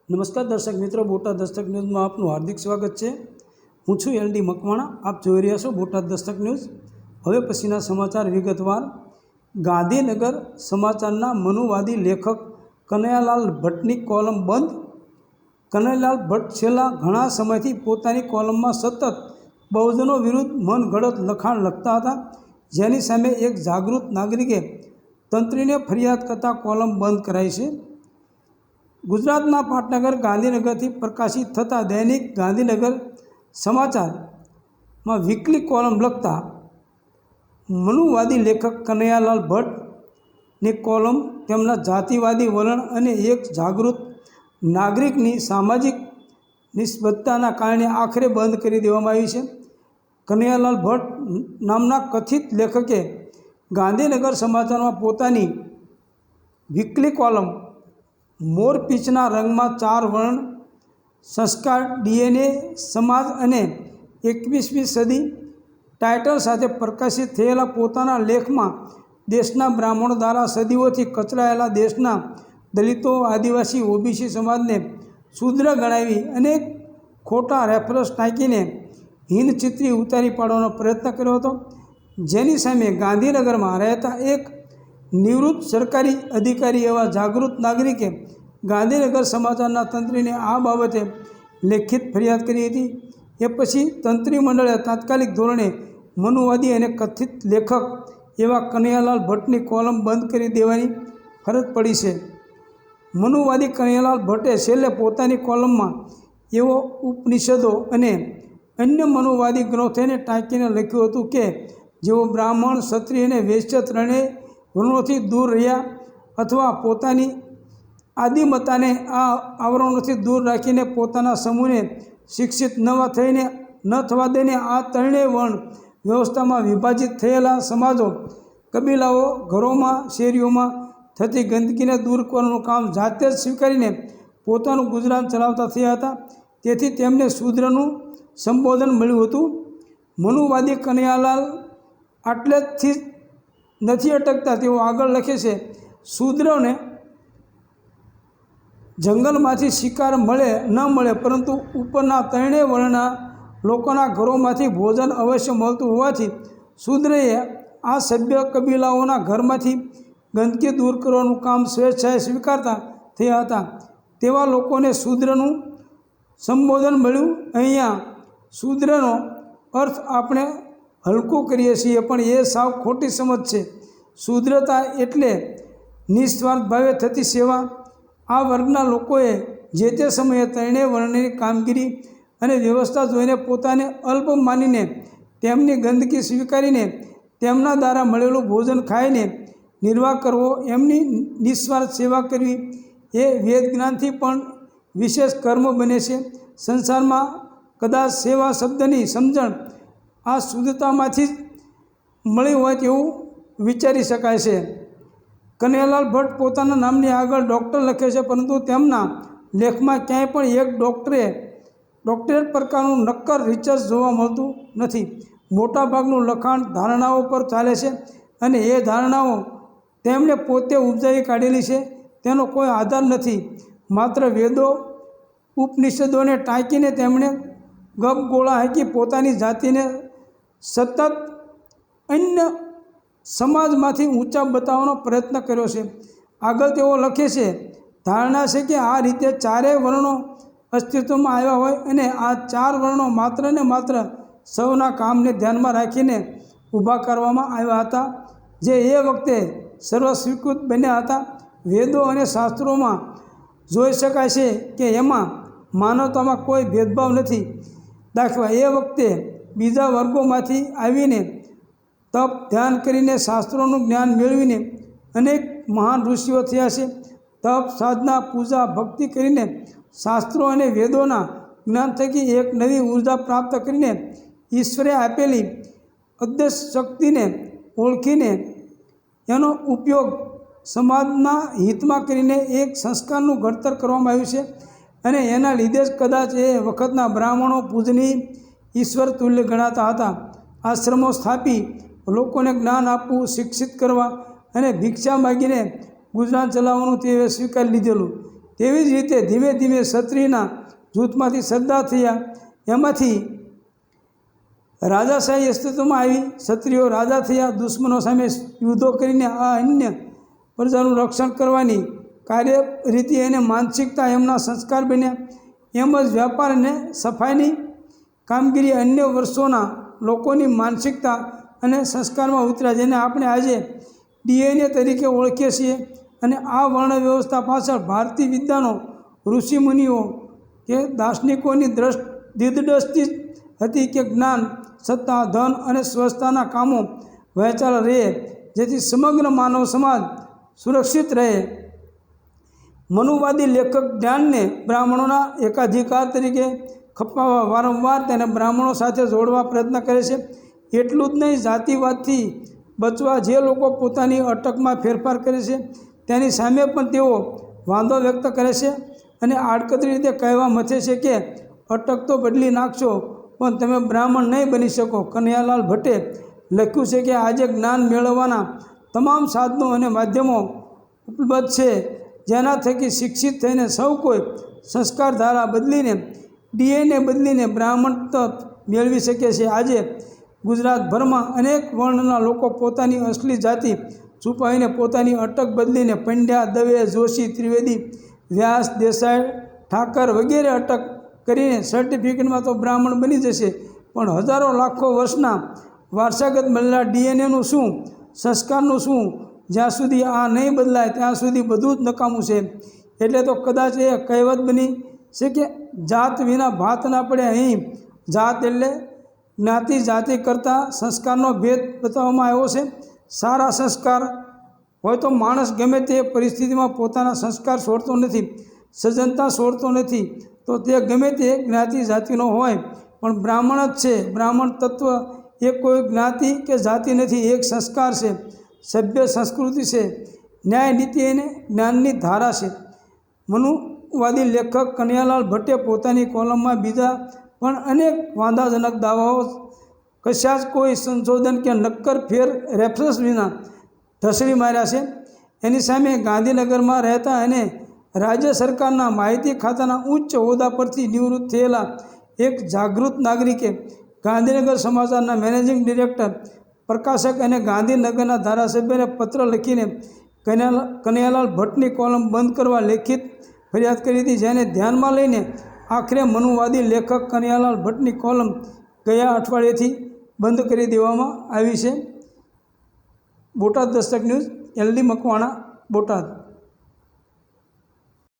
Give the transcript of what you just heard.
નમસ્કાર દર્શક મિત્રો, બોટાદ દસ્તક ન્યૂઝમાં આપનું હાર્દિક સ્વાગત છે। હું છું એલડી મકવાણા। આપ જોઈ રહ્યા છો બોટાદ દસ્તક ન્યૂઝ। હવે પછીના સમાચાર વિગતવાર। ગાંધીનગર સમાચારના મનુવાદી લેખક કનૈયાલાલ ભટ્ટની કોલમ બંધ। કનૈયાલાલ ભટ્ટ છેલ્લા ઘણા સમયથી પોતાની કોલમમાં સતત બહુજનો વિરુદ્ધ મનગઢંત લખાણ લખતા હતા, જેની સામે એક જાગૃત નાગરિકે તંત્રીને ફરિયાદ કરતા કોલમ બંધ કરાઈ છે। ગુજરાતના પાટનગર ગાંધીનગરથી પ્રકાશિત થતા દૈનિક ગાંધીનગર સમાચારમાં વીકલી કોલમ લખતા મનુવાદી લેખક કનૈયાલાલ ભટ્ટની કોલમ તેમના જાતિવાદી વલણ અને એક જાગૃત નાગરિકની સામાજિક નિસ્બદ્ધતાના કારણે આખરે બંધ કરી દેવામાં આવી છે। કનૈયાલાલ ભટ્ટ નામના કથિત લેખકે ગાંધીનગર સમાચારમાં પોતાની વીકલી કોલમ મોરપીંછના રંગમાં 4 વર્ણ, સંસ્કાર, ડીએનએ, સમાજ અને 21મી સદી ટાઇટલ સાથે પ્રકાશિત થયેલા પોતાના લેખમાં દેશના બ્રાહ્મણો દ્વારા સદીઓથી કચડાયેલા દેશના દલિતો, આદિવાસી, ઓબીસી સમાજને શૂદ્ર ગણાવી અનેક ખોટા રેફરન્સ ટાંકીને હીન ચિત્રી ઉતારી પાડવાનો પ્રયત્ન કર્યો હતો, જેની સામે ગાંધીનગરમાં રહેતા એક નિવૃત્ત સરકારી અધિકારી એવા જાગૃત નાગરિકે ગાંધીનગર સમાચારના તંત્રીને આ બાબતે લેખિત ફરિયાદ કરી હતી। એ પછી તંત્રી મંડળે તાત્કાલિક ધોરણે મનુવાદી અને કથિત લેખક એવા કનૈયાલાલ ભટ્ટની કોલમ બંધ કરી દેવાની ફરજ પડી છે। મનુવાદી કનૈયાલાલ ભટ્ટે છેલ્લે પોતાની કોલમમાં એવો ઉપનિષદો અને અન્ય મનુવાદી ગ્રંથોને ટાંકીને લખ્યું હતું કે જેઓ બ્રાહ્મણ, ક્ષત્રિય અને વૈશ્ય ત્રણેય વર્ણોથી દૂર રહ્યા અથવા પોતાની આદિમતાને આ આવરણોથી દૂર રાખીને પોતાના સમૂહને શિક્ષિત ન થવા દઈને આ ત્રણેય વર્ણ વ્યવસ્થામાં વિભાજિત થયેલા સમાજો, કબીલાઓ, ઘરોમાં, શેરીઓમાં થતી ગંદકીને દૂર કરવાનું કામ જાતે જ સ્વીકારીને પોતાનું ગુજરાન ચલાવતા થયા હતા, તેથી તેમને શૂદ્રનું સંબોધન મળ્યું હતું। મનુવાદી કનૈયાલાલ આટલેથી નથી અટકતા। તેઓ આગળ લખે છે, શૂદ્રોને જંગલમાંથી શિકાર મળે ન મળે, પરંતુ ઉપરના ત્રણેય વર્ણના લોકોના ઘરોમાંથી ભોજન અવશ્ય મળતું હોવાથી શૂદ્રએ આ સભ્ય કબીલાઓના ઘરમાંથી ગંદકી દૂર કરવાનું કામ સ્વેચ્છાએ સ્વીકારતા થયા હતા। તેવા લોકોને શૂદ્રનું સંબોધન મળ્યું। અહીંયા શૂદ્રનો અર્થ આપણે હલકું કરીએ છીએ, પણ એ સાવ ખોટી સમજ છે। શૂદ્રતા એટલે નિસ્વાર્થ ભાવે થતી સેવા। આ વર્ગના લોકોએ જે તે સમયે ત્રણેય વર્ણની કામગીરી અને વ્યવસ્થા જોઈને પોતાને અલ્પ માનીને તેમની ગંદકી સ્વીકારીને તેમના દ્વારા મળેલું ભોજન ખાઈને નિર્વાહ કરવો, એમની નિસ્વાર્થ સેવા કરવી એ વેદ જ્ઞાનથી પણ વિશેષ કર્મ બને છે। સંસારમાં કદાચ સેવા શબ્દની સમજણ આ શુદ્ધતામાંથી જ મળી હોય તેવું વિચારી શકાય છે। કનૈયાલાલ ભટ્ટ પોતાના નામની આગળ ડૉક્ટર લખે છે, પરંતુ તેમના લેખમાં ક્યાંય પણ એક ડૉક્ટરેટ પ્રકારનું નક્કર રિસર્ચ જોવા મળતું નથી। મોટાભાગનું લખાણ ધારણાઓ પર ચાલે છે અને એ ધારણાઓ તેમણે પોતે ઉપજાવી કાઢેલી છે, તેનો કોઈ આધાર નથી। માત્ર વેદો, ઉપનિષદોને ટાંકીને તેમણે ગપગોળા હાંકી પોતાની જાતિને સતત અન્ય સમાજમાંથી ઊંચા બતાવવાનો પ્રયત્ન કર્યો છે। આગળ તેઓ લખે છે, ધારણા છે કે આ રીતે ચારેય વર્ણો અસ્તિત્વમાં આવ્યા હોય અને આ 4 વર્ણો માત્ર ને માત્ર સૌના કામને ધ્યાનમાં રાખીને ઊભા કરવામાં આવ્યા હતા, જે એ વખતે સર્વસ્વીકૃત બન્યા હતા। વેદો અને શાસ્ત્રોમાં જોઈ શકાય છે કે એમાં માનવતામાં કોઈ ભેદભાવ નથી। દાખલા એ વખતે બીજા વર્ગોમાંથી આવીને તપ ધ્યાન કરીને શાસ્ત્રોનું જ્ઞાન મેળવીને અનેક મહાન ઋષિઓ થયા છે। તપ, સાધના, પૂજા, ભક્તિ કરીને શાસ્ત્રો અને વેદોના જ્ઞાન થકી એક નવી ઉર્જા પ્રાપ્ત કરીને ઈશ્વરે આપેલી અદૃશ્ય શક્તિને ઓળખીને એનો ઉપયોગ સમાજના હિતમાં કરીને એક સંસ્કારનું ઘડતર કરવામાં આવ્યું છે અને એના લીધે જ કદાચ એ વખતના બ્રાહ્મણો પૂજનીય, ઈશ્વર તુલ્ય ગણાતા હતા। આશ્રમો સ્થાપી લોકોને જ્ઞાન આપવું, શિક્ષિત કરવા અને ભિક્ષા માગીને ગુજરાન ચલાવવાનું તેઓએ સ્વીકારી લીધેલું। તેવી જ રીતે ધીમે ધીમે ક્ષત્રિયના જૂથમાંથી સરદાર થયા, એમાંથી રાજાશાહી અસ્તિત્વમાં આવી, ક્ષત્રિયો રાજા થયા, દુશ્મનો સામે યુદ્ધો કરીને આ અન્ય પ્રજાનું રક્ષણ કરવાની કાર્યરીતિ અને માનસિકતા એમના સંસ્કાર બન્યા. એમ જ વ્યાપાર અને સફાઈની કામગીરી અન્ય વર્ષોના લોકોની માનસિકતા અને સંસ્કારમાં ઉતર્યા, જેને આપણે આજે DNA તરીકે ઓળખીએ છીએ. અને આ વર્ણ વ્યવસ્થા પાછળ ભારતીય વિદ્વાનો, ઋષિમુનિઓ કે દાર્શનિકોની દીર્ઘદ્રષ્ટિ હતી કે જ્ઞાન, સત્તા, ધન અને સ્વચ્છતાના કામો વહેંચાયેલા રહે, જેથી સમગ્ર માનવ સમાજ સુરક્ષિત રહે. મનુવાદી લેખક જ્ઞાનને બ્રાહ્મણોના એકાધિકાર તરીકે ખપાવવા વારંવાર તેને બ્રાહ્મણો સાથે જોડવા પ્રયત્ન કરે છે. એટલું જ નહીં, જાતિવાદથી બચવા જે લોકો પોતાની અટકમાં ફેરફાર કરે છે તેની સામે પણ તેઓ વાંધો વ્યક્ત કરે છે અને આડકતરી રીતે કહેવા મથે છે કે અટક તો બદલી નાખશો પણ તમે બ્રાહ્મણ નહીં બની શકો. કનૈયાલાલ ભટ્ટે લખ્યું છે કે આજે જ્ઞાન મેળવવાના તમામ સાધનો અને માધ્યમો ઉપલબ્ધ છે, જેના થકી શિક્ષિત થઈને સૌ કોઈ સંસ્કાર ધારા બદલીને, DNA બદલીને બ્રાહ્મણત્વ મેળવી શકે છે. આજે ગુજરાતભરમાં અનેક વર્ણના લોકો પોતાની અસલી જાતિ છુપાવીને પોતાની અટક બદલીને પંડ્યા, દવે, જોશી, ત્રિવેદી, વ્યાસ, દેસાઈ, ઠાકર વગેરે અટક કરીને સર્ટિફિકેટમાં તો બ્રાહ્મણ બની જશે, પણ હજારો લાખો વર્ષના વારસાગત મળેલા DNAનું શું, સંસ્કારનું શું? જ્યાં સુધી આ નહીં બદલાય ત્યાં સુધી બધું જ નકામું છે. એટલે તો કદાચ એ કહેવત બની છે કે જાત વિના ભાત ના પડે. અહીં જાત એટલે જ્ઞાતિ, જાતિ કરતાં સંસ્કારનો ભેદ બતાવવામાં આવ્યો છે. સારા સંસ્કાર હોય તો માણસ ગમે તે પરિસ્થિતિમાં પોતાના સંસ્કાર છોડતો નથી, સજ્જનતા છોડતો નથી, તો તે ગમે તે જ્ઞાતિ જાતિનો હોય, પણ બ્રાહ્મણ જ છે. બ્રાહ્મણ તત્વ એ કોઈ જ્ઞાતિ કે જાતિ નથી, એક સંસ્કાર છે, સભ્ય સંસ્કૃતિ છે, ન્યાય, નીતિ અને જ્ઞાનની ધારા છે. મનુવાદી લેખક કનૈયાલાલ ભટ્ટે પોતાની કોલમમાં બીજા પણ અનેક વાંધાજનક દાવાઓ કશા જ કોઈ સંશોધન કે નક્કર ફેર રેફરન્સ વિના ઢસડી માર્યા છે. એની સામે ગાંધીનગરમાં રહેતા અને રાજ્ય સરકારના માહિતી ખાતાના ઉચ્ચ હોદ્દા પરથી નિવૃત્ત થયેલા એક જાગૃત નાગરિકે ગાંધીનગર સમાચારના મેનેજિંગ ડિરેક્ટર, પ્રકાશક અને ગાંધીનગરના ધારાસભ્યને પત્ર લખીને કનૈયાલાલ ભટ્ટની કોલમ બંધ કરવા લેખિત ફરિયાદ કરી હતી, જેને ધ્યાનમાં લઈને આખરે મનુવાદી લેખક કનૈયાલાલ ભટ્ટની કોલમ ગયા અઠવાડિયેથી બંધ કરી દેવામાં આવી છે. Botad Dastak news, LD Makwana, Botad.